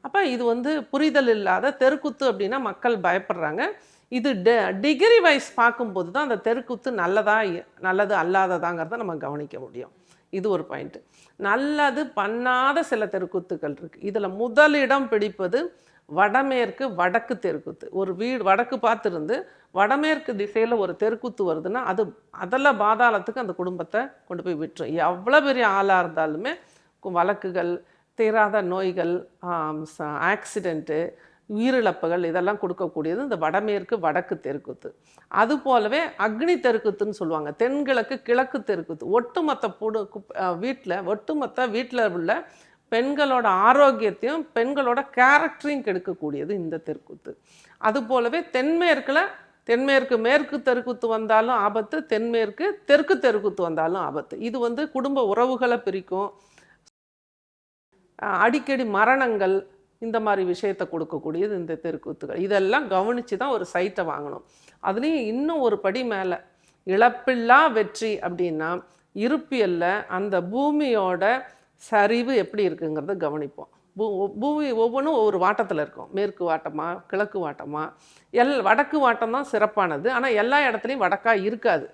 அப்போ இது வந்து புரிதல் இல்லாத தெருக்கூத்து அப்படின்னா மக்கள் பயப்படுறாங்க. இது டிகிரி வைஸ் பார்க்கும்போது தான் அந்த தெருக்கூத்து நல்லது அல்லாததாங்கிறத நம்ம கவனிக்க முடியும். இது ஒரு பாயிண்ட்டு. நல்லது பண்ணாத சில தெருக்கூத்துக்கள் இருக்குது. இதில் முதலிடம் பிடிப்பது வடமேற்கு வடக்கு தெருக்கூத்து. ஒரு வீடு வடக்கு பார்த்துருந்து வடமேற்கு திசையில் ஒரு தெருக்கூத்து வருதுன்னா அது அதில் பாதாளத்துக்கு அந்த குடும்பத்தை கொண்டு போய் விட்டுரும். எவ்வளோ பெரிய ஆளாக இருந்தாலுமே வழக்குகள், தீராத நோய்கள், ஆக்சிடெண்ட்டு, உயிரிழப்புகள் இதெல்லாம் கொடுக்கக்கூடியது இந்த வடமேற்கு வடக்கு தெருக்கூத்து. அது போலவே அக்னி தெருக்கூத்துன்னு சொல்லுவாங்க. தென்கிழக்கு கிழக்கு தெருக்கூத்து. ஒட்டுமொத்த வீட்டில் உள்ள பெண்களோட ஆரோக்கியத்தையும் பெண்களோட கேரக்டரையும் கெடுக்கக்கூடியது இந்த தெருக்கூத்து. அது போலவே தென்மேற்கு மேற்கு தெருக்கூத்து வந்தாலும் ஆபத்து, தெற்கு தெருக்கூத்து வந்தாலும் ஆபத்து. இது வந்து குடும்ப உறவுகளை பிரிக்கும். அடிக்கடி மரணங்கள் இந்த மாதிரி விஷயத்தை கொடுக்கக்கூடியது இந்த தெருக்கூத்துகள். இதெல்லாம் கவனித்து தான் ஒரு சைட்டை வாங்கணும். அதுலேயும் இன்னும் ஒரு படி மேலே இழப்பில்லா வெற்றி அப்படின்னா இருப்பியலில் அந்த பூமியோட சரிவு எப்படி இருக்குங்கிறத கவனிப்போம். பூமி ஒவ்வொன்றும் ஒவ்வொரு வாட்டத்தில் இருக்கும். மேற்கு வாட்டமா கிழக்கு வாட்டமா, வடக்கு வாட்டம் தான் சிறப்பானது. ஆனால் எல்லா இடத்துலையும் வடக்காக இருக்காது.